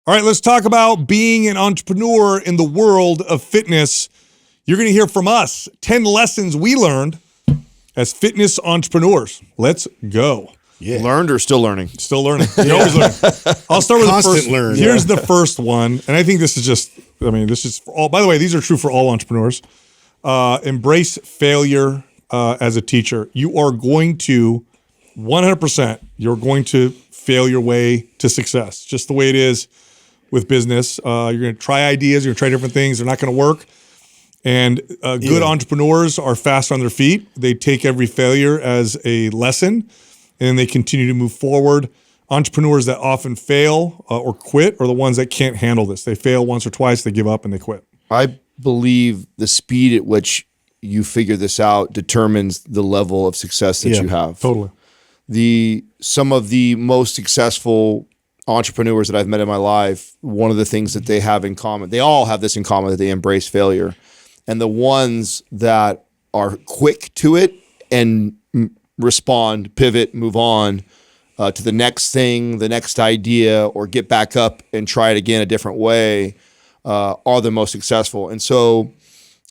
All right, let's talk about being an entrepreneur in the world of fitness. You're going to hear from us 10 lessons we learned as fitness entrepreneurs. Let's go. Yeah. Learned or still learning? Still learning. You're always learning. I'll start with Constant the first. learn. Here's the first one, and I think this is just. I mean, this is for all. By the way, these are true for all entrepreneurs. Embrace failure as a teacher. You are going to 100%. You're going to fail your way to success. Just the way it is with business. You're going to try ideas. You're going to try different things. They're not going to work. And good entrepreneurs are fast on their feet. They take every failure as a lesson, and they continue to move forward. Entrepreneurs that often fail or quit are the ones that can't handle this. They fail once or twice, they give up, and they quit. I believe the speed at which you figure this out determines the level of success that you have. Totally. Some of the most successful entrepreneurs that I've met in my life, one of the things that they have in common, they all have this in common, that they embrace failure. And the ones that are quick to it and respond, pivot, move on to the next thing, the next idea, or get back up and try it again a different way, are the most successful. And so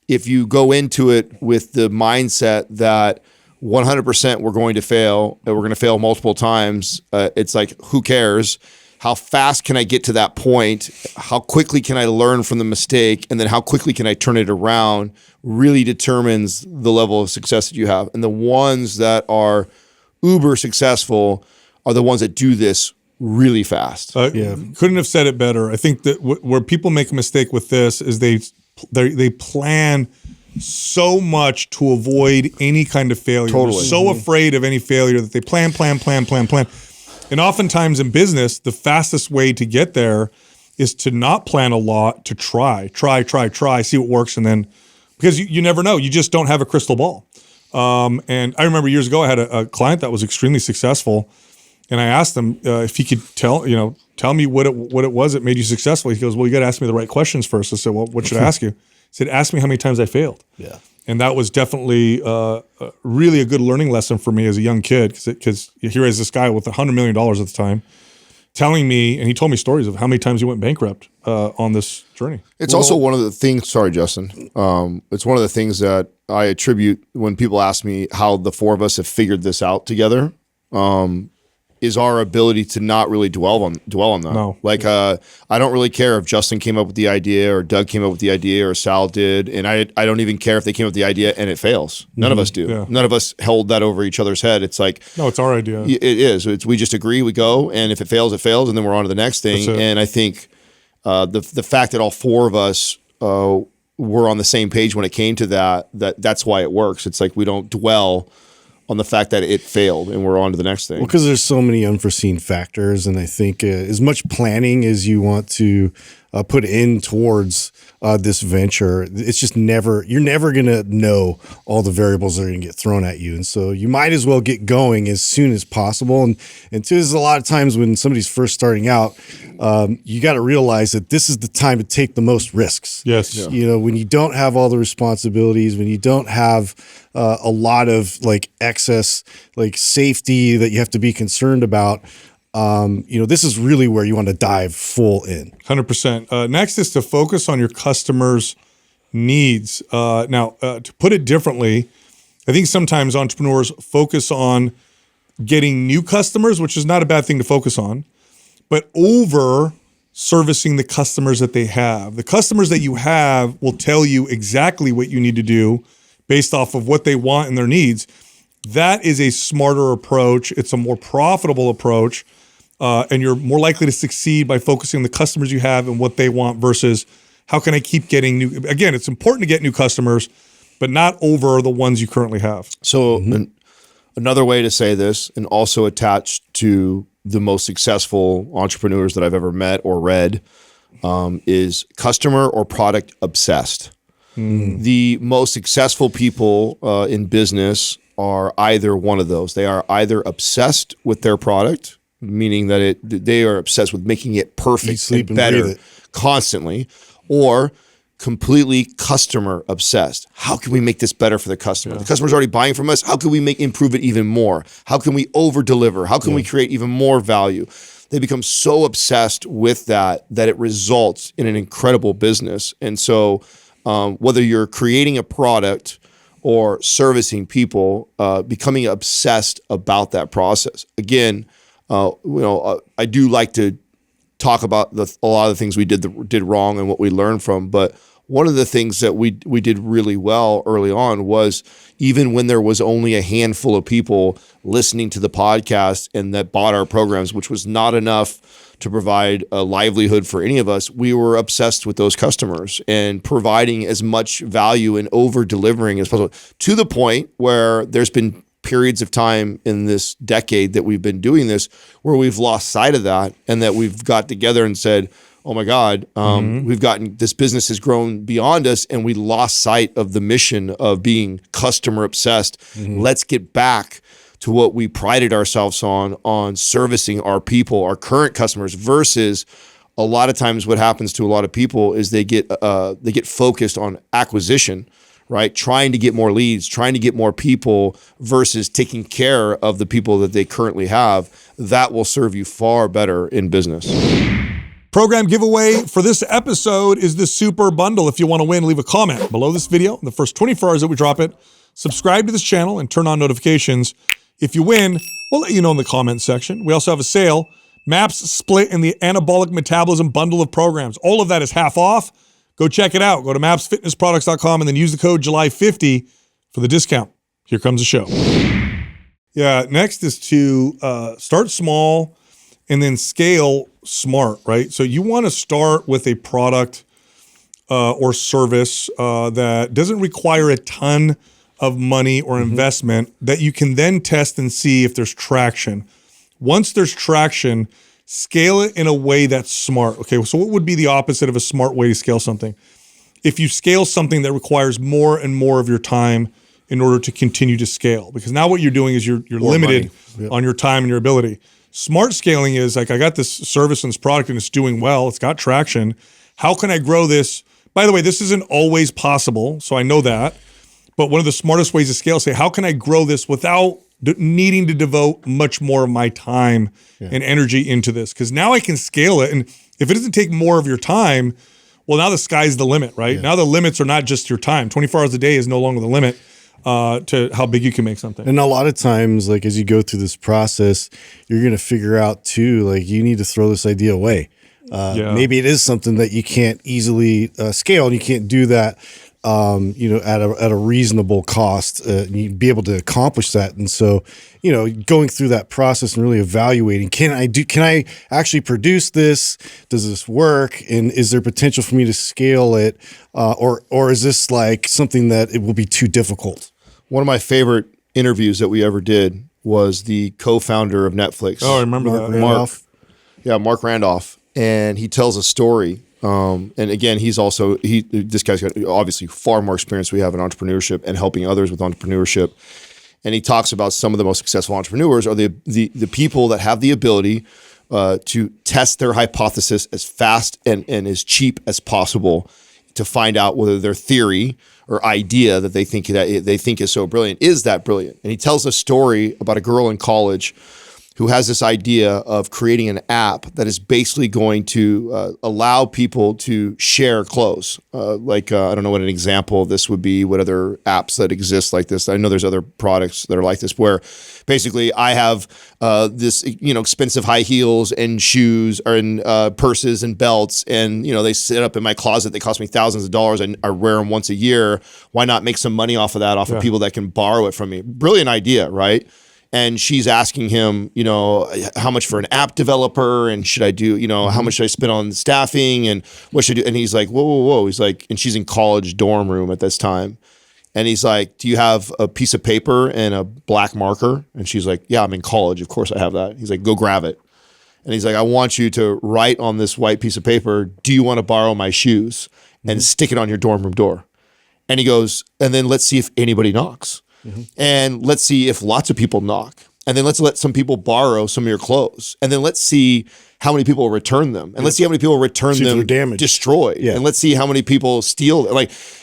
if you go into it with the mindset that 100% we're going to fail, and we're going to fail multiple times, it's like, who cares? How fast can I get to that point? How quickly can I learn from the mistake? And then how quickly can I turn it around really determines the level of success that you have. And the ones that are uber successful are the ones that do this really fast. Couldn't have said it better. I think that where people make a mistake with this is they plan so much to avoid any kind of failure. Totally. They're so afraid of any failure that they plan. And oftentimes in business, the fastest way to get there is to not plan a lot, to try, see what works. And then, because you never know, you just don't have a crystal ball. And I remember years ago, I had a client that was extremely successful. And I asked him if he could tell me what it was that made you successful. He goes, well, you got to ask me the right questions first. I said, well, what should I ask you? He said, ask me how many times I failed. Yeah. And that was definitely really a good learning lesson for me as a young kid, because here is this guy with $100 million at the time telling me, and he told me stories of how many times he went bankrupt on this journey. It's also one of the things, sorry, Justin, it's one of the things that I attribute when people ask me how the four of us have figured this out together, is our ability to not really dwell on that. No. Like, I don't really care if Justin came up with the idea or Doug came up with the idea or Sal did. And I don't even care if they came up with the idea and it fails. None of us do. Yeah. None of us held that over each other's head. It's like, no, it's our idea. It is. We just agree, we go. And if it fails, it fails. And then we're on to the next thing. And I think the fact that all four of us were on the same page when it came to that's why it works. It's like we don't dwell on the fact that it failed and we're on to the next thing. Well, because there's so many unforeseen factors, and I think as much planning as you want to put in towards this venture, it's just you're never going to know all the variables that are going to get thrown at you. And so you might as well get going as soon as possible. And two, there's a lot of times when somebody's first starting out, you got to realize that this is the time to take the most risks. Yes. Yeah. You know, when you don't have all the responsibilities, when you don't have a lot of like excess like safety that you have to be concerned about, this is really where you want to dive full in. 100%. Next is to focus on your customers' needs. Now, to put it differently, I think sometimes entrepreneurs focus on getting new customers, which is not a bad thing to focus on, but over servicing the customers that they have. The customers that you have will tell you exactly what you need to do based off of what they want and their needs. That is a smarter approach. It's a more profitable approach. And you're more likely to succeed by focusing on the customers you have and what they want versus how can I keep getting new. Again, it's important to get new customers, but not over the ones you currently have. So another way to say this, and also attached to the most successful entrepreneurs that I've ever met or read, is customer or product obsessed. The most successful people in business are either one of those. They are either obsessed with their product, meaning that they are obsessed with making it perfect and better constantly, or completely customer obsessed. How can we make this better for the customer? The customer's already buying from us. How can we improve it even more? How can we over deliver? How can we create even more value? they become so obsessed with that it results in an incredible business. And so whether you're creating a product or servicing people, becoming obsessed about that process. Again, I do like to talk about a lot of the things we did wrong and what we learned from. But one of the things that we did really well early on was, even when there was only a handful of people listening to the podcast and that bought our programs, which was not enough to provide a livelihood for any of us, we were obsessed with those customers and providing as much value and over delivering as possible, to the point where there's been periods of time in this decade that we've been doing this where we've lost sight of that, and that we've got together and said, oh my God, this business has grown beyond us, and we lost sight of the mission of being customer obsessed. Let's get back to what we prided ourselves on servicing our people, our current customers, versus a lot of times what happens to a lot of people is they get focused on acquisition, right? Trying to get more leads, trying to get more people, versus taking care of the people that they currently have. That will serve you far better in business. Program giveaway for this episode is the Super Bundle. If you want to win, leave a comment below this video in the first 24 hours that we drop it. Subscribe to this channel and turn on notifications. If you win, we'll let you know in the comment section. We also have a sale, MAPS Split and the Anabolic Metabolism Bundle of Programs. All of that is half off. Go check it out. Go to mapsfitnessproducts.com and then use the code July50 for the discount. Here comes the show. Yeah, next is to start small and then scale smart, right? So you want to start with a product or service that doesn't require a ton of money or investment, that you can then test and see if there's traction. Once there's traction, scale it in a way that's smart. Okay, so what would be the opposite of a smart way to scale something? If you scale something that requires more and more of your time in order to continue to scale, because now what you're doing is you're limited on your time and your ability. Smart scaling is like, I got this service and this product and it's doing well, it's got traction. How can I grow this? By the way, this isn't always possible, so I know that. But one of the smartest ways to scale is say, how can I grow this without needing to devote much more of my time and energy into this? Because now I can scale it. And if it doesn't take more of your time, well, now the sky's the limit, right? Yeah. Now the limits are not just your time. 24 hours a day is no longer the limit to how big you can make something. And a lot of times, like as you go through this process, you're going to figure out too, like you need to throw this idea away. Maybe it is something that you can't easily scale, and you can't do that at a reasonable cost, you'd be able to accomplish that. And so, going through that process and really evaluating, can I actually produce this? Does this work? And is there potential for me to scale it? Or is this like something that it will be too difficult? One of my favorite interviews that we ever did was the co-founder of Netflix. Oh, I remember that. Randolph. Marc Randolph. And he tells a story. And again, this guy's got obviously far more experience we have in entrepreneurship and helping others with entrepreneurship. And he talks about some of the most successful entrepreneurs are the people that have the ability to test their hypothesis as fast and as cheap as possible to find out whether their theory or idea that they think is so brilliant is that brilliant. And he tells a story about a girl in college who has this idea of creating an app that is basically going to allow people to share clothes. I don't know what an example of this would be, what other apps that exist like this. I know there's other products that are like this, where basically I have this expensive high heels and shoes and purses and belts, and they sit up in my closet. They cost me thousands of dollars, and I wear them once a year. Why not make some money off of that, off of people that can borrow it from me? Brilliant idea, right? And she's asking him, how much for an app developer, and should I do, how much should I spend on staffing, and what should I do? And he's like, whoa. He's like, and she's in college dorm room at this time. And he's like, do you have a piece of paper and a black marker? And she's like, yeah, I'm in college. Of course I have that. He's like, go grab it. And he's like, I want you to write on this white piece of paper, do you want to borrow my shoes? And stick it on your dorm room door. And he goes, and then let's see if anybody knocks. And let's see if lots of people knock. And then let's let some people borrow some of your clothes. And then let's see how many people return them. And let's see how many people return them destroyed. Yeah. And let's see how many people steal.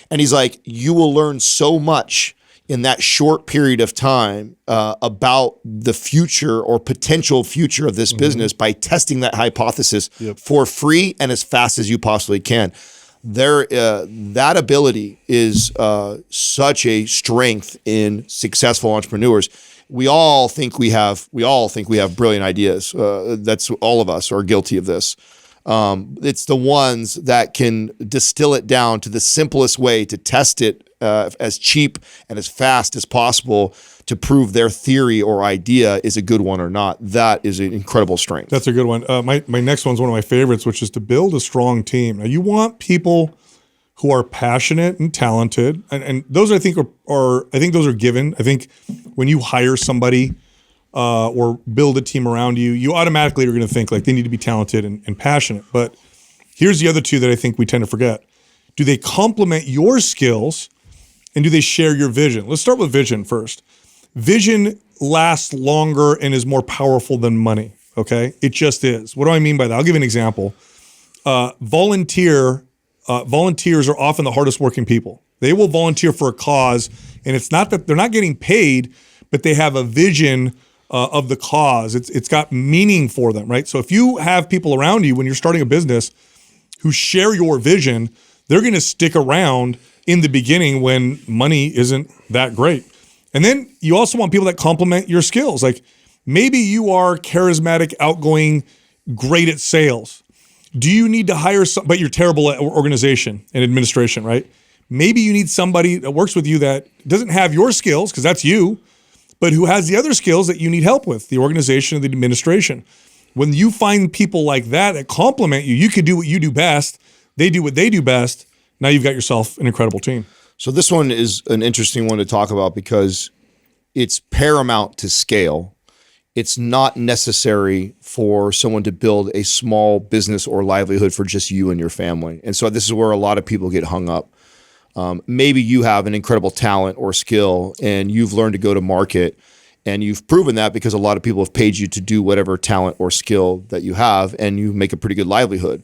And he's like, you will learn so much in that short period of time about the future or potential future of this business by testing that hypothesis for free and as fast as you possibly can. That ability is such a strength in successful entrepreneurs. We all think we have brilliant ideas. That's all of us are guilty of this. It's the ones that can distill it down to the simplest way to test it as cheap and as fast as possible to prove their theory or idea is a good one or not. That is an incredible strength. That's a good one. My next one's one of my favorites, which is to build a strong team. Now, you want people who are passionate and talented, and those I think those are given. I think when you hire somebody or build a team around you, you automatically are going to think like they need to be talented and passionate. But here's the other two that I think we tend to forget. Do they complement your skills and do they share your vision? Let's start with vision first. Vision lasts longer and is more powerful than money, okay? It just is. What do I mean by that? I'll give you an example. Volunteers are often the hardest working people. They will volunteer for a cause, and it's not that they're not getting paid, but they have a vision of the cause. It's got meaning for them, right? So if you have people around you when you're starting a business who share your vision, they're going to stick around in the beginning when money isn't that great. And then you also want people that complement your skills. Like maybe you are charismatic, outgoing, great at sales. Do you need to hire but you're terrible at organization and administration, right? Maybe you need somebody that works with you that doesn't have your skills, because that's you, but who has the other skills that you need help with, the organization and the administration. When you find people like that complement you, you could do what you do best, they do what they do best. Now you've got yourself an incredible team. So this one is an interesting one to talk about because it's paramount to scale. It's not necessary for someone to build a small business or livelihood for just you and your family. And so this is where a lot of people get hung up. Maybe you have an incredible talent or skill and you've learned to go to market, and you've proven that because a lot of people have paid you to do whatever talent or skill that you have, and you make a pretty good livelihood.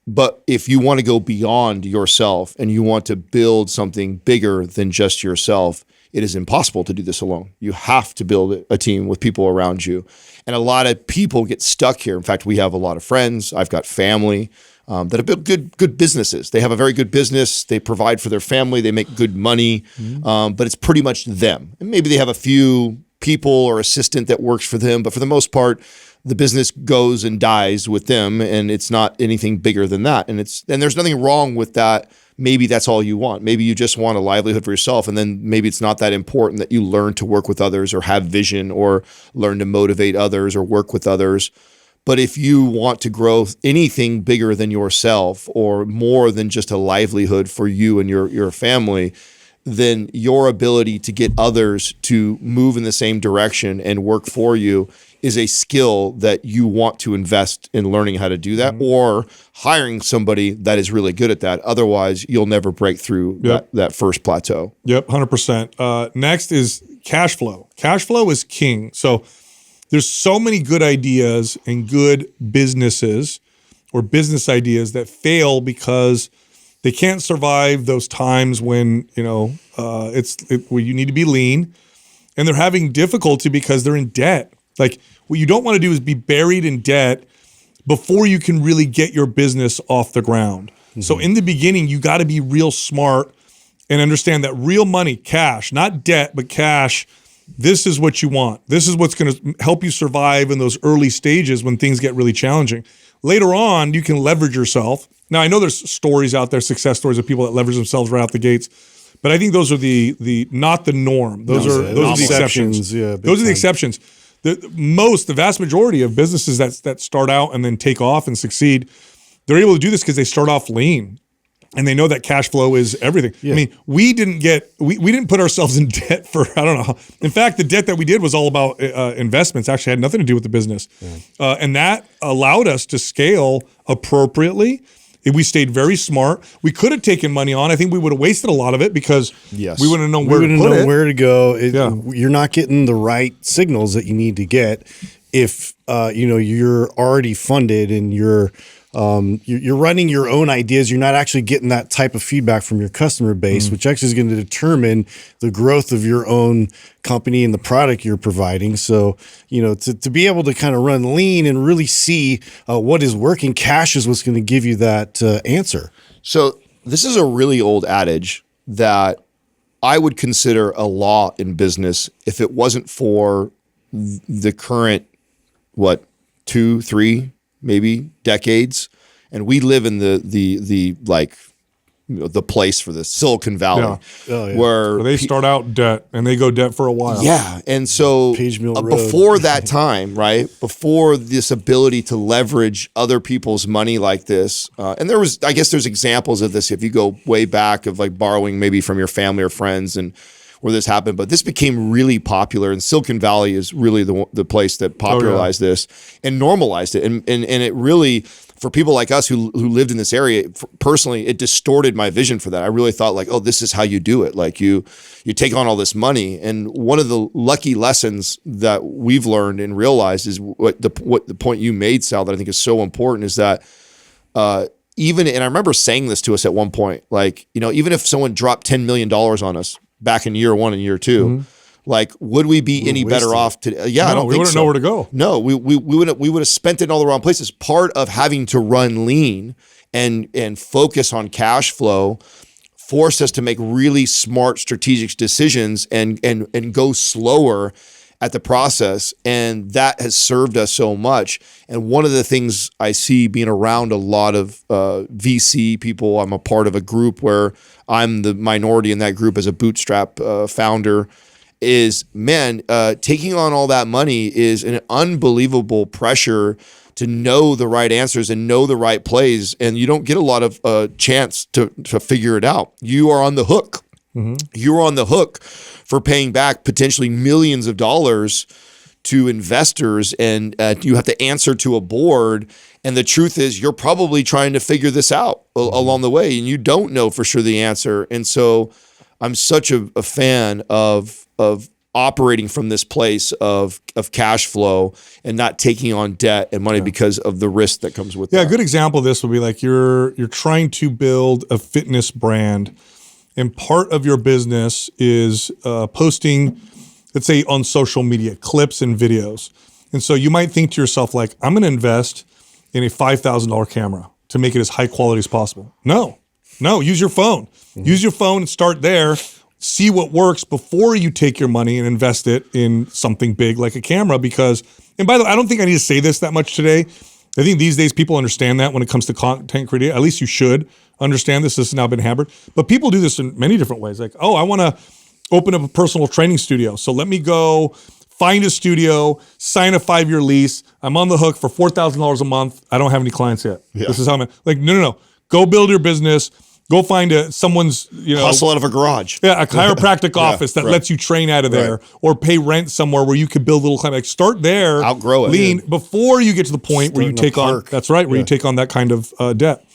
But if you want to go beyond yourself and you want to build something bigger than just yourself, it is impossible to do this alone. You have to build a team with people around you. And a lot of people get stuck here. In fact, we have a lot of friends. I've got family that have built good businesses. They have a very good business. They provide for their family. They make good money, but it's pretty much them. And maybe they have a few people or assistant that works for them, but for the most part, the business goes and dies with them, and it's not anything bigger than that. And there's nothing wrong with that. Maybe that's all you want. Maybe you just want a livelihood for yourself, and then maybe it's not that important that you learn to work with others or have vision or learn to motivate others or work with others. But if you want to grow anything bigger than yourself or more than just a livelihood for you and your family, then your ability to get others to move in the same direction and work for you is a skill that you want to invest in learning how to do that, or hiring somebody that is really good at that. Otherwise, you'll never break through that first plateau. Yep, 100%. Next is cash flow. Cash flow is king. So there's so many good ideas and good businesses or business ideas that fail because they can't survive those times when where you need to be lean, and they're having difficulty because they're in debt. Like, what you don't want to do is be buried in debt before you can really get your business off the ground. So in the beginning, you got to be real smart and understand that real money, cash, not debt, but cash, this is what you want. This is what's going to help you survive in those early stages when things get really challenging. Later on, you can leverage yourself. Now, I know there's stories out there, success stories of people that leverage themselves right out the gates, but I think those are the not the norm. Those are the exceptions. Yeah, those are the exceptions. The vast majority of businesses that start out and then take off and succeed, they're able to do this because they start off lean and they know that cash flow is everything. Yeah. I mean, we didn't put ourselves in debt for, I don't know. In fact, the debt that we did was all about investments. Actually had nothing to do with the business. Yeah. And that allowed us to scale appropriately. We stayed very smart. We could have taken money on. I think we would have wasted a lot of it because we wouldn't have known where to put it. We wouldn't know where to go. You're not getting the right signals that you need to get if you're already funded and you're running your own ideas. You're not actually getting that type of feedback from your customer base, which actually is going to determine the growth of your own company and the product you're providing. So, to be able to kind of run lean and really see what is working, cash is what's going to give you that answer. So this is a really old adage that I would consider a law in business if it wasn't for the current, 2, 3, maybe decades. And we live in the place for this, Silicon Valley, where they start out debt and they go debt for a while. Yeah. And so before that time, right, before this ability to leverage other people's money like this, and I guess there's examples of this if you go way back of like borrowing maybe from your family or friends and where this happened, but this became really popular, and Silicon Valley is really the place that popularized this and normalized it. And it really, for people like us who lived in this area, personally, it distorted my vision for that. I really thought like, oh, this is how you do it. Like you take on all this money. And one of the lucky lessons that we've learned and realized is what the point you made, Sal, that I think is so important is that and I remember saying this to us at one point, like, even if someone dropped $10 million on us back in year 1 and year 2, like, would we be any better off today? I don't think so. We wouldn't know where to go. No, we would have spent it in all the wrong places. Part of having to run lean and focus on cash flow forced us to make really smart strategic decisions and go slower at the process. And that has served us so much. And one of the things I see being around a lot of VC people, I'm a part of a group where I'm the minority in that group as a bootstrap founder, is taking on all that money is an unbelievable pressure to know the right answers and know the right plays. And you don't get a lot of chance to figure it out. You are on the hook. You're on the hook for paying back potentially millions of dollars to investors, and you have to answer to a board. And the truth is, you're probably trying to figure this out along the way, and you don't know for sure the answer. And so I'm such a fan of operating from this place of cash flow and not taking on debt and money because of the risk that comes with that. Yeah, a good example of this would be like you're trying to build a fitness brand, and part of your business is posting, let's say, on social media, clips and videos. And so you might think to yourself, like, I'm going to invest in a $5,000 camera to make it as high quality as possible. No, use your phone. Use your phone and start there. See what works before you take your money and invest it in something big like a camera. Because, and by the way, I don't think I need to say this that much today. I think these days people understand that when it comes to content creation. At least you should understand this. This has now been hammered. But people do this in many different ways. Like, oh, I want to open up a personal training studio. So let me go find a studio, sign a 5-year lease. I'm on the hook for $4,000 a month. I don't have any clients yet. Yeah. This is how I'm like, no. Go build your business. Go find someone's, hustle out of a garage. Yeah, a chiropractic office that lets you train out of there, or pay rent somewhere where you could build a little clinic. Start there, outgrow it, lean before you get to the point where you take on. That's right, where you take on that kind of debt.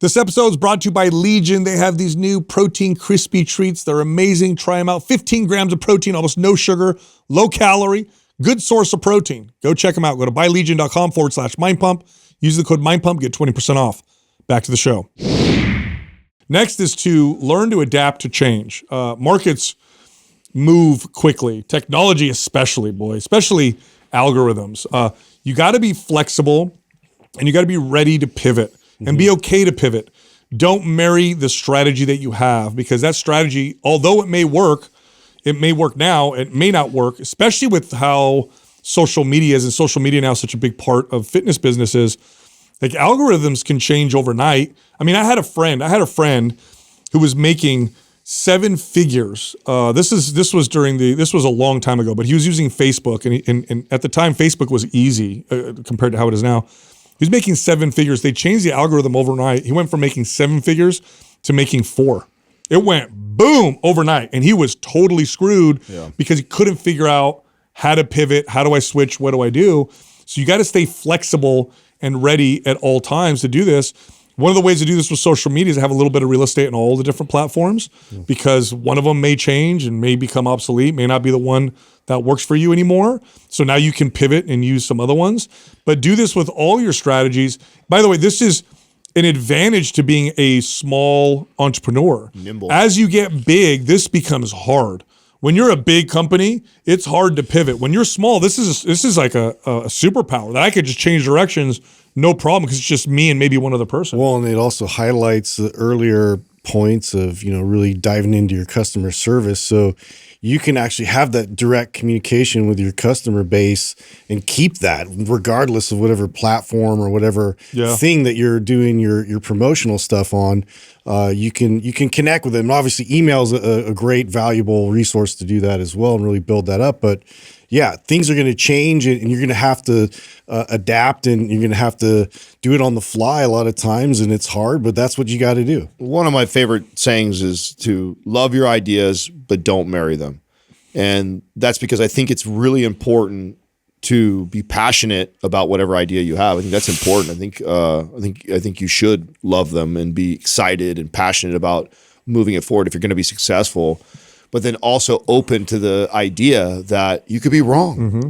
This episode is brought to you by Legion. They have these new protein crispy treats. They're amazing. Try them out. 15 grams of protein, almost no sugar, low calorie, good source of protein. Go check them out. Go to buylegion.com/mindpump. Use the code mindpump. Get 20% off. Back to the show. Next is to learn to adapt to change. Markets move quickly. Technology especially, especially algorithms. You got to be flexible, and you got to be ready to pivot and be okay to pivot. Don't marry the strategy that you have, because that strategy, although it may work now, it may not work, especially with how social media is, and social media now is such a big part of fitness businesses. Like, algorithms can change overnight. I mean, I had a friend who was making 7 figures. This was a long time ago, but he was using Facebook, and at the time, Facebook was easy compared to how it is now. He was making 7 figures. They changed the algorithm overnight. He went from making 7 figures to making 4. It went boom overnight, and he was totally screwed because he couldn't figure out how to pivot. How do I switch? What do I do? So you got to stay flexible and ready at all times to do this. One of the ways to do this with social media is to have a little bit of real estate on all the different platforms, because one of them may change and may become obsolete, may not be the one that works for you anymore. So now you can pivot and use some other ones. But do this with all your strategies. By the way, this is an advantage to being a small entrepreneur. Nimble. As you get big, this becomes hard. When you're a big company, it's hard to pivot. When you're small, this is like a superpower that I could just change directions, no problem, because it's just me and maybe one other person. Well, and it also highlights the earlier points of, really diving into your customer service. So you can actually have that direct communication with your customer base and keep that regardless of whatever platform or whatever thing that you're doing your promotional stuff on. You can connect with them. And obviously, email is a great, valuable resource to do that as well and really build that up. But yeah, things are going to change, and you're going to have to adapt, and you're going to have to do it on the fly a lot of times, and it's hard, but that's what you got to do. One of my favorite sayings is to love your ideas, but don't marry them. And that's because I think it's really important to be passionate about whatever idea you have. I think that's important. I think you should love them and be excited and passionate about moving it forward if you're going to be successful, but then also open to the idea that you could be wrong. Mm-hmm.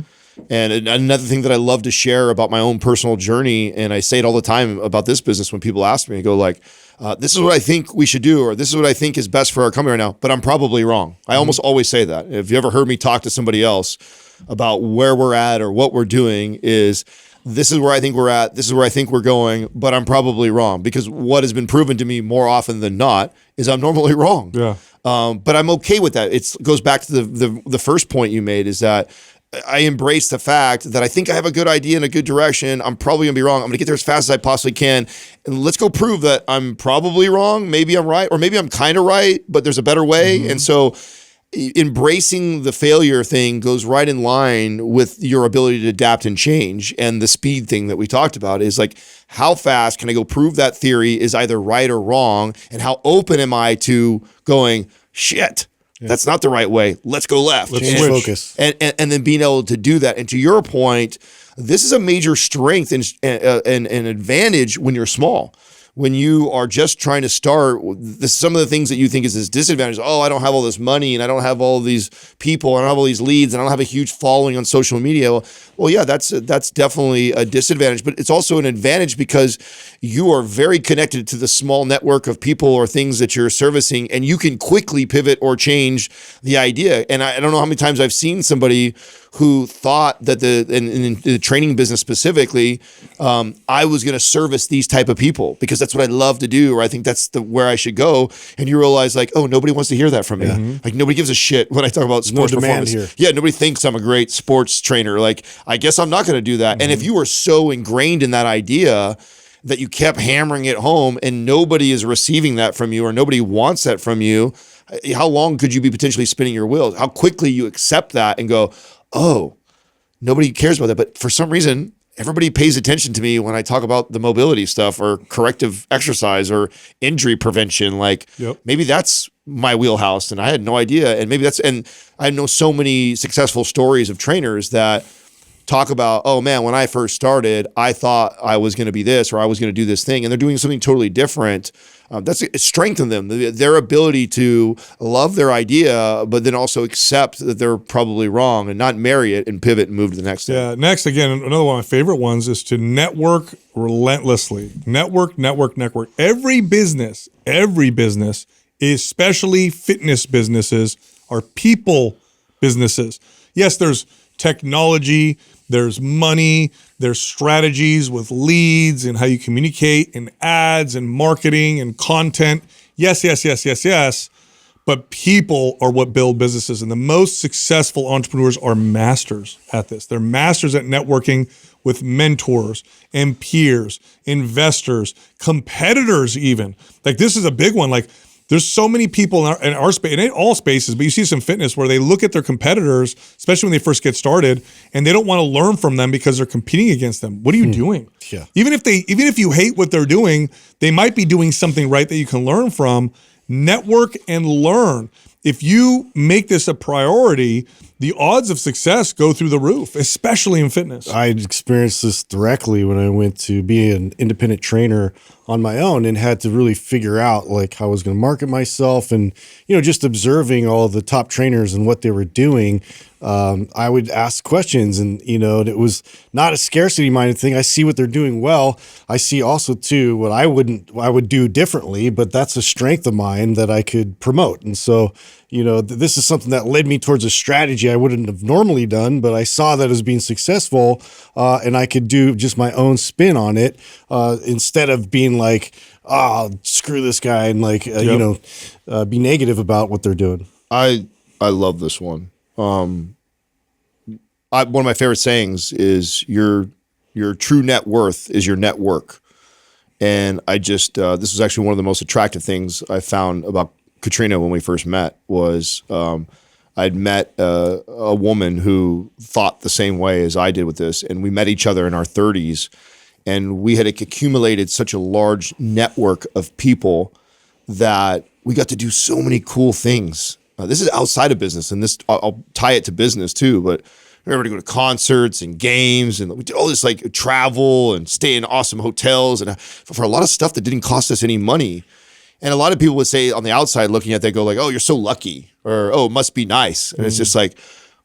And another thing that I love to share about my own personal journey, and I say it all the time about this business when people ask me, I go like, this is what I think we should do, or this is what I think is best for our company right now, but I'm probably wrong. I almost always say that. If you ever heard me talk to somebody else about where we're at or what we're doing, is this is where I think we're at, this is where I think we're going, but I'm probably wrong, because what has been proven to me more often than not is I'm normally wrong. Yeah. But I'm okay with that. It goes back to the first point you made, is that I embrace the fact that I think I have a good idea in a good direction. I'm probably gonna be wrong. I'm gonna get there as fast as I possibly can. And let's go prove that I'm probably wrong. Maybe I'm right, or maybe I'm kind of right, but there's a better way. Mm-hmm. And so embracing the failure thing goes right in line with your ability to adapt and change. And the speed thing that we talked about is like, how fast can I go prove that theory is either right or wrong? And how open am I to going, shit, that's not the right way. Let's go left. Let's focus. And then being able to do that. And to your point, this is a major strength and an advantage when you're small. When you are just trying to start, some of the things that you think is this disadvantage. Oh, I don't have all this money, and I don't have all these people, and I don't have all these leads, and I don't have a huge following on social media. Well, yeah, that's definitely a disadvantage, but it's also an advantage because you are very connected to the small network of people or things that you're servicing, and you can quickly pivot or change the idea. And I don't know how many times I've seen somebody who thought that in the training business specifically, I was going to service these type of people because that's what I love to do, or I think that's where I should go. And you realize like, oh, nobody wants to hear that from me. Mm-hmm. Like nobody gives a shit when I talk about sports performance. Here. Yeah, nobody thinks I'm a great sports trainer. Like, I guess I'm not going to do that. Mm-hmm. And if you were so ingrained in that idea that you kept hammering it home and nobody is receiving that from you, or nobody wants that from you, how long could you be potentially spinning your wheels? How quickly you accept that and go, oh, nobody cares about that. But for some reason, everybody pays attention to me when I talk about the mobility stuff or corrective exercise or injury prevention. Like, maybe that's my wheelhouse and I had no idea. And and I know so many successful stories of trainers that talk about, oh man, when I first started, I thought I was going to be this, or I was going to do this thing, and they're doing something totally different. It strengthened them, their ability to love their idea, but then also accept that they're probably wrong and not marry it and pivot and move to the next thing. Yeah. Next, again, another one of my favorite ones is to network relentlessly. Network. Every business, especially fitness businesses, are people businesses. Yes, there's technology, there's money, there's strategies with leads and how you communicate and ads and marketing and content. Yes. But people are what build businesses. And the most successful entrepreneurs are masters at this. They're masters at networking with mentors and peers, investors, competitors even. Like, this is a big one. Like, there's so many people in our space, and in all spaces, but you see some fitness where they look at their competitors, especially when they first get started, and they don't want to learn from them because they're competing against them. What are you doing? Yeah. Even if you hate what they're doing, they might be doing something right that you can learn from. Network and learn. if you make this a priority, the odds of success go through the roof, especially in fitness. I experienced this directly when I went to be an independent trainer on my own and had to really figure out like how I was going to market myself, and just observing all the top trainers and what they were doing. I would ask questions, and it was not a scarcity minded thing. I see what they're doing well. I see also too what I would do differently, but that's a strength of mine that I could promote. And so this is something that led me towards a strategy I wouldn't have normally done, but I saw that as being successful, and I could do just my own spin on it, instead of being like, oh, screw this guy, and like, be negative about what they're doing. I love this one. One of my favorite sayings is your true net worth is your network. And I just, this was actually one of the most attractive things I found about Katrina when we first met was, I'd met a woman who thought the same way as I did with this. And we met each other in our 30s, and we had accumulated such a large network of people that we got to do so many cool things. This is outside of business, and this I'll tie it to business too. But we were able to go to concerts and games, and we did all this like travel and stay in awesome hotels, and for a lot of stuff that didn't cost us any money. And a lot of people would say on the outside looking at that, go like, "Oh, you're so lucky," or "Oh, it must be nice." And it's just like,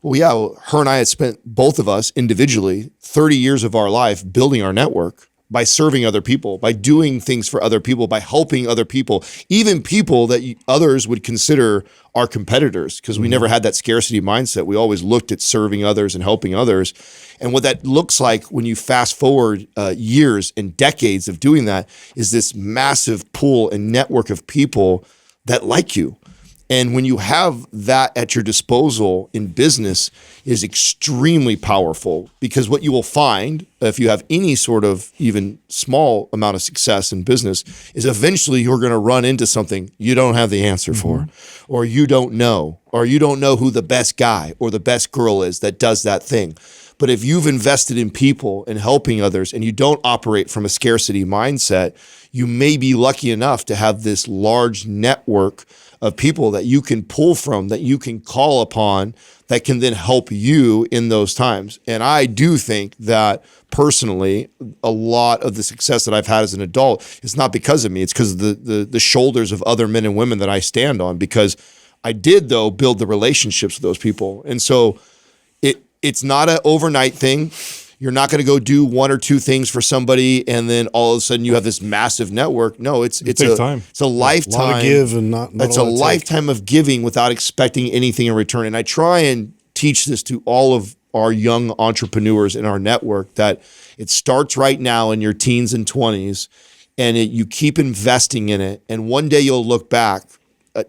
well, yeah, her and I had spent, both of us individually, 30 years of our life building our network by serving other people, by doing things for other people, by helping other people, even people that others would consider our competitors, because we never had that scarcity mindset. We always looked at serving others and helping others. And what that looks like when you fast forward years and decades of doing that is this massive pool and network of people that like you. And when you have that at your disposal in business is extremely powerful, because what you will find if you have any sort of even small amount of success in business is eventually you're going to run into something you don't have the answer for, or you don't know who the best guy or the best girl is that does that thing. But if you've invested in people and helping others and you don't operate from a scarcity mindset, you may be lucky enough to have this large network of people that you can pull from, that you can call upon, that can then help you in those times. And I do think that personally, a lot of the success that I've had as an adult is not because of me. It's because of the shoulders of other men and women that I stand on, because I did, though, build the relationships with those people. And so it's not an overnight thing. You're not going to go do one or two things for somebody and then all of a sudden you have this massive network. No, it's time. It's a lifetime. A lot of give and not it's a lifetime of giving without expecting anything in return. And I try and teach this to all of our young entrepreneurs in our network, that it starts right now in your teens and 20s, and you keep investing in it. And one day you'll look back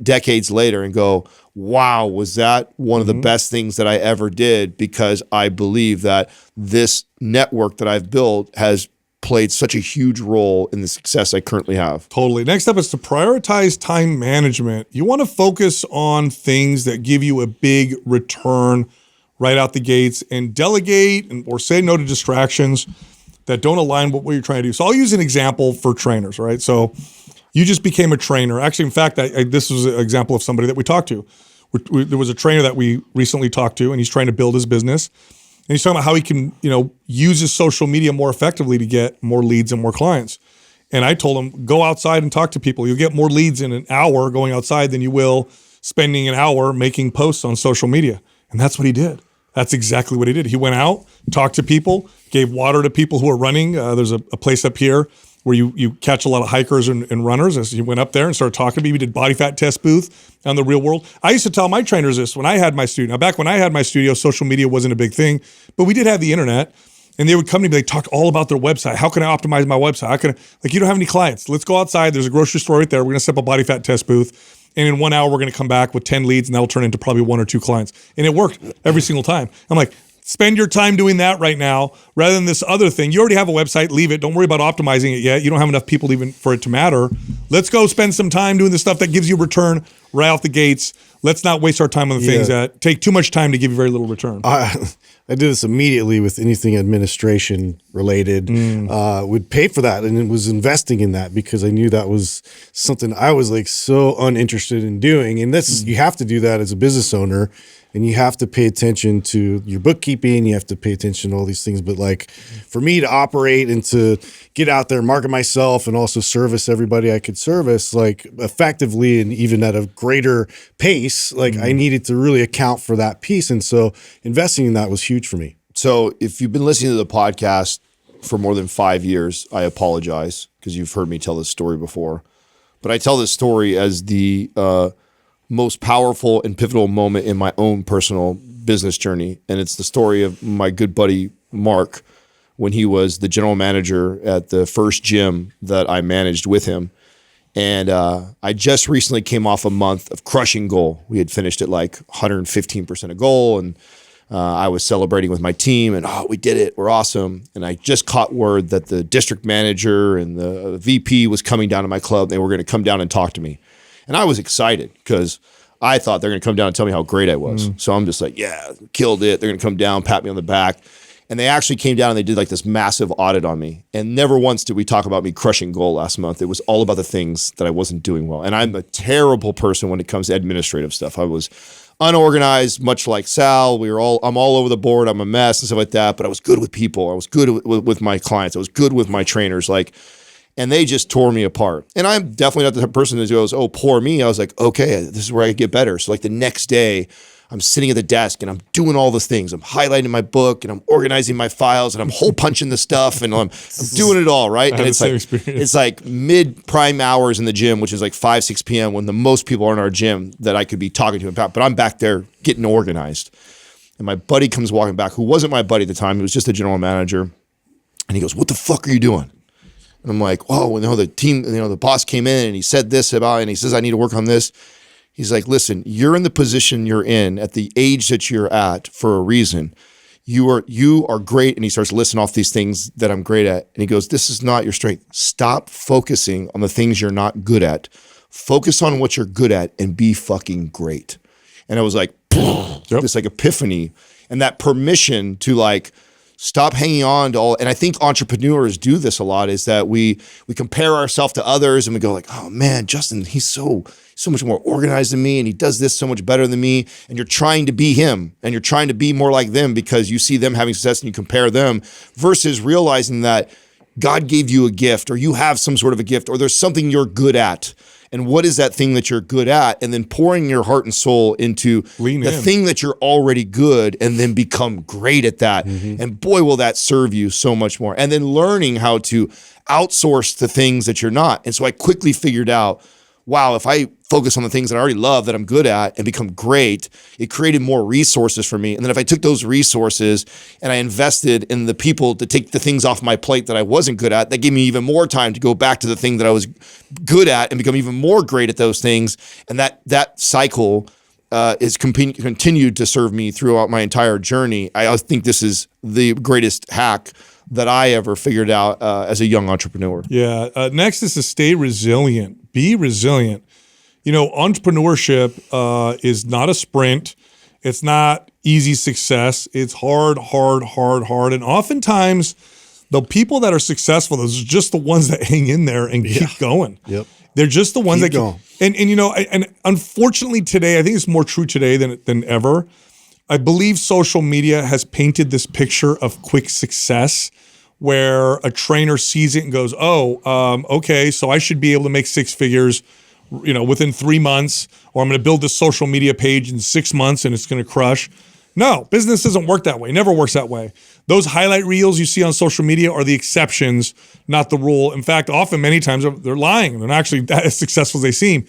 decades later and go, wow, was that one of the best things that I ever did? Because I believe that this network that I've built has played such a huge role in the success I currently have. Totally. Next up is to prioritize time management. You want to focus on things that give you a big return right out the gates, and delegate or say no to distractions that don't align with what you're trying to do. So I'll use an example for trainers, right? So you just became a trainer. Actually, in fact, this was an example of somebody that we talked to. There was a trainer that we recently talked to, and he's trying to build his business. And he's talking about how he can, use his social media more effectively to get more leads and more clients. And I told him, go outside and talk to people. You'll get more leads in an hour going outside than you will spending an hour making posts on social media. And that's what he did. That's exactly what he did. He went out, talked to people, gave water to people who are running. There's a place up here where you catch a lot of hikers and runners. As he went up there and started talking to me, we did body fat test booth on the Real World. I used to tell my trainers this when I had my studio. Now, back when I had my studio, social media wasn't a big thing, but we did have the internet. And they would come to me, they talk all about their website. How can I optimize my website? How can I, you don't have any clients. Let's go outside. There's a grocery store right there. We're going to set up a body fat test booth. And in 1 hour, we're going to come back with 10 leads, and that'll turn into probably 1 or 2 clients. And it worked every single time. I'm like, spend your time doing that right now rather than this other thing. You already have a website, leave it. Don't worry about optimizing it yet. You don't have enough people even for it to matter. Let's go spend some time doing the stuff that gives you return right off the gates. Let's not waste our time on the things that take too much time to give you very little return. I did this immediately with anything administration related, would pay for that. And it was investing in that because I knew that was something I was like so uninterested in doing. And you have to do that as a business owner, and you have to pay attention to your bookkeeping. You have to pay attention to all these things. But like for me to operate and to get out there, market myself, and also service everybody I could service like effectively and even at a greater pace, like I needed to really account for that piece. And so investing in that was huge for me. So if you've been listening to the podcast for more than 5 years, I apologize because you've heard me tell this story before. But I tell this story as the most powerful and pivotal moment in my own personal business journey. And it's the story of my good buddy, Marc, when he was the general manager at the first gym that I managed with him. And I just recently came off a month of crushing goal. We had finished at like 115% of goal. And I was celebrating with my team and, we did it. We're awesome. And I just caught word that the district manager and the VP was coming down to my club. They were going to come down and talk to me. And I was excited because I thought they're going to come down and tell me how great I was. So I'm just like, yeah, killed it. They're going to come down, pat me on the back. And they actually came down and they did like this massive audit on me. And never once did we talk about me crushing goal last month. It was all about the things that I wasn't doing well. And I'm a terrible person when it comes to administrative stuff. I was unorganized, much like Sal. I'm all over the board. I'm a mess and stuff like that. But I was good with people. I was good with my clients. I was good with my trainers. And they just tore me apart. And I'm definitely not the person that goes, oh, poor me. I was like, okay, this is where I get better. So like the next day, I'm sitting at the desk and I'm doing all the things. I'm highlighting my book and I'm organizing my files and I'm hole punching the stuff and I'm doing it all, right? And it's like mid prime hours in the gym, which is like 5, 6 p.m. when the most people are in our gym that I could be talking to about. But I'm back there getting organized. And my buddy comes walking back, who wasn't my buddy at the time. He was just a general manager. And he goes, what the fuck are you doing? And I'm like, whoa, the team, the boss came in and he said this about it, and he says, I need to work on this. He's like, listen, you're in the position you're in at the age that you're at for a reason. You are great. And he starts listing off these things that I'm great at. And he goes, this is not your strength. Stop focusing on the things you're not good at. Focus on what you're good at and be fucking great. And I was like, this like epiphany and that permission to like, stop hanging on to all. And I think entrepreneurs do this a lot, is that we compare ourselves to others and we go like, oh man, Justin, he's so much more organized than me and he does this so much better than me. And you're trying to be him and you're trying to be more like them because you see them having success and you compare them, versus realizing that God gave you a gift, or you have some sort of a gift, or there's something you're good at. And what is that thing that you're good at? And then pouring your heart and soul into the thing that you're already good, and then become great at that. And boy, will that serve you so much more. And then learning how to outsource the things that you're not. And so I quickly figured out, wow, if I focus on the things that I already love, that I'm good at, and become great, it created more resources for me. And then if I took those resources and I invested in the people to take the things off my plate that I wasn't good at, that gave me even more time to go back to the thing that I was good at and become even more great at those things. And that cycle is continued to serve me throughout my entire journey. I think this is the greatest hack that I ever figured out as a young entrepreneur. Yeah. Next is to stay resilient. Be resilient. Entrepreneurship is not a sprint. It's not easy success. It's hard. And oftentimes the people that are successful, those are just the ones that hang in there and keep going. Yep. They're just the ones Keep that going. And unfortunately today, I think it's more true today than ever. I believe social media has painted this picture of quick success where a trainer sees it and goes, okay, so I should be able to make 6 figures, within 3 months, or I'm going to build this social media page in 6 months and it's going to crush. No, business doesn't work that way. Never works that way. Those highlight reels you see on social media are the exceptions, not the rule. In fact, often, many times, they're lying. They're not actually as successful as they seem.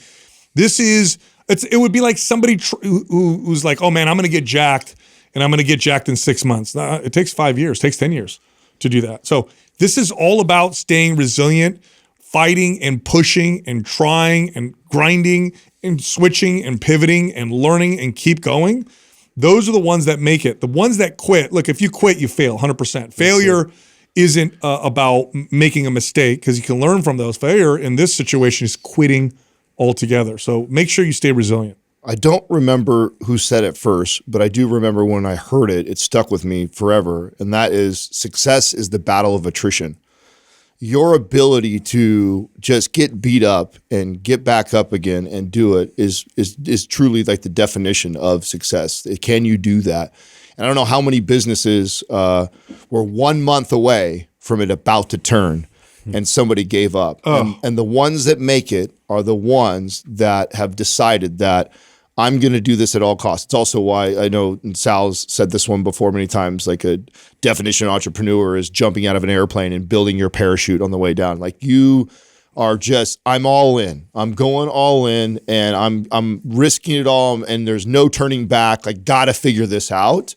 It would be like somebody who's like, oh man, I'm going to get jacked and I'm going to get jacked in 6 months. It takes 5 years, it takes 10 years to do that. So this is all about staying resilient, fighting and pushing and trying and grinding and switching and pivoting and learning and keep going. Those are the ones that make it. The ones that quit, look, if you quit, you fail 100%. Failure isn't about making a mistake, because you can learn from those. Failure in this situation is quitting altogether. So make sure you stay resilient. I don't remember who said it first, but I do remember when I heard it, it stuck with me forever. And that is, success is the battle of attrition. Your ability to just get beat up and get back up again and do it is truly like the definition of success. Can you do that? And I don't know how many businesses were 1 month away from it about to turn and somebody gave up. And the ones that make it are the ones that have decided that I'm going to do this at all costs. It's also why I know Sal's said this one before many times, like a definition of entrepreneur is jumping out of an airplane and building your parachute on the way down. Like you are just, I'm all in. I'm going all in and I'm risking it all and there's no turning back. I got to figure this out.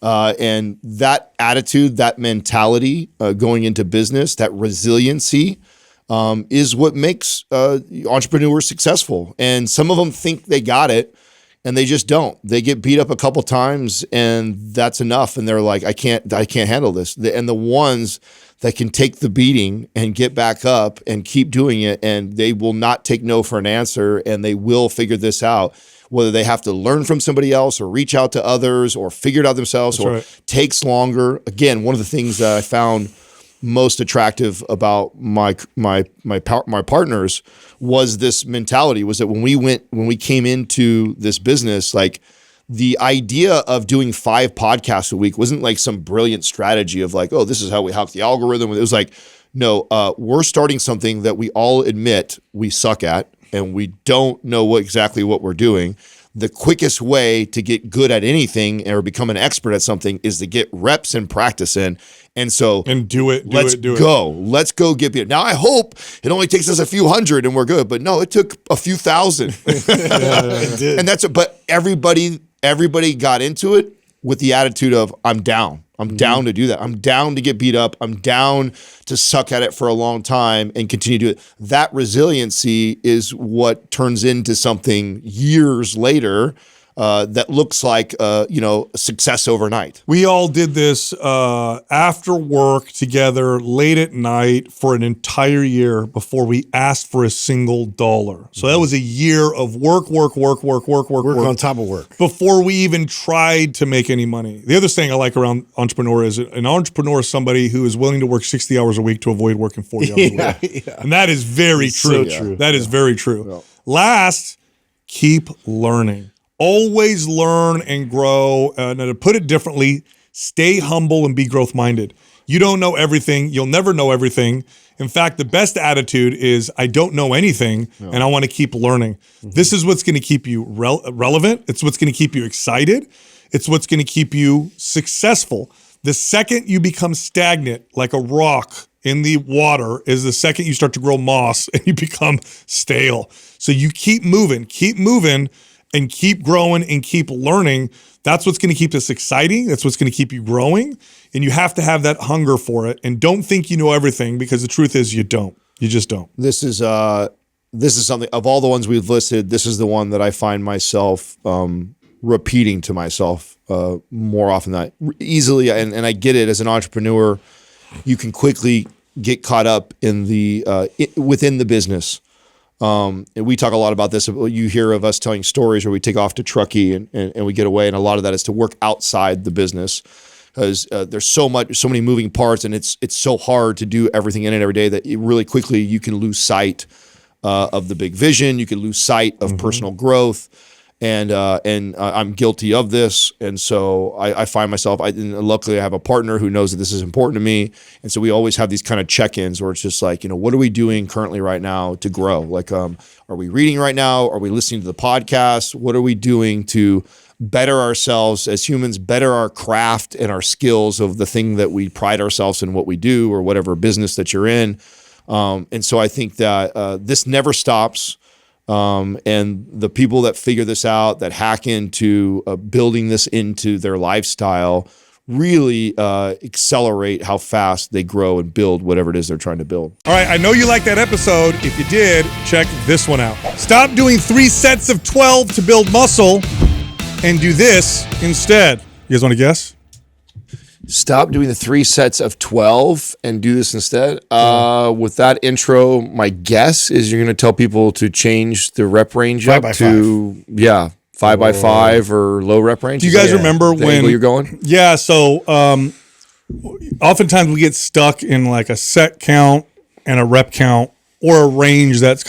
And that attitude, that mentality going into business, that resiliency is what makes entrepreneurs successful. And some of them think they got it and they just don't. They get beat up a couple times and that's enough. And they're like, I can't handle this. And the ones that can take the beating and get back up and keep doing it, and they will not take no for an answer, and they will figure this out, whether they have to learn from somebody else or reach out to others or figure it out themselves. That's or right. Takes longer. Again, one of the things that I found most attractive about my partners was this mentality, was that when we came into this business, like the idea of doing 5 podcasts a week wasn't like some brilliant strategy of like, oh, this is how we hack the algorithm. It was like, no, we're starting something that we all admit we suck at and we don't know exactly what we're doing. The quickest way to get good at anything or become an expert at something is to get reps and practice in. And so do it. Let's go get beat. Now I hope it only takes us a few hundred and we're good, but no, it took a few thousand. It did. And that's it. But everybody got into it with the attitude of I'm down. I'm down to do that. I'm down to get beat up. I'm down to suck at it for a long time and continue to do it. That resiliency is what turns into something years later that looks like success overnight. We all did this after work together late at night for an entire year before we asked for a single dollar. So that was a year of work on top of work before we even tried to make any money. The other thing I like around entrepreneur is an entrepreneur is somebody who is willing to work 60 hours a week to avoid working 40 hours a week. Yeah. And that is very true. So true. That is very true. Yeah. Last, keep learning. Always learn and grow. And to put it differently, stay humble and be growth minded. You don't know everything. You'll never know everything. In fact, the best attitude is I don't know anything and I want to keep learning. Mm-hmm. This is what's going to keep you relevant. It's what's going to keep you excited. It's what's going to keep you successful. The second you become stagnant, like a rock in the water, is the second you start to grow moss and you become stale. So you keep moving and keep growing and keep learning. That's what's going to keep this exciting. That's what's going to keep you growing. And you have to have that hunger for it. And don't think you know everything, because the truth is you don't. You just don't. This is something, of all the ones we've listed, this is the one that I find myself repeating to myself more often than easily. And I get it, as an entrepreneur, you can quickly get caught up in within the business. And we talk a lot about this. You hear of us telling stories where we take off to Truckee and we get away. And a lot of that is to work outside the business, because there's so many moving parts, and it's so hard to do everything in it every day that really quickly you can lose sight of the big vision. You can lose sight of personal growth. And I'm guilty of this. And so I find myself, luckily I have a partner who knows that this is important to me. And so we always have these kind of check-ins where it's just like, what are we doing currently right now to grow? Like, are we reading right now? Are we listening to the podcast? What are we doing to better ourselves as humans, better our craft and our skills of the thing that we pride ourselves in what we do, or whatever business that you're in? And so I think that this never stops. And the people that figure this out, that hack into building this into their lifestyle, really accelerate how fast they grow and build whatever it is they're trying to build. All right, I know you liked that episode. If you did, check this one out. Stop doing 3 sets of 12 to build muscle and do this instead. You guys want to guess? Stop doing the 3 sets of 12 and do this instead. With that intro, my guess is you're going to tell people to change the rep range 5 up by to 5. 5x5 or low rep range? Do you guys remember the when angle you're going? Yeah, so oftentimes we get stuck in like a set count and a rep count or a range that's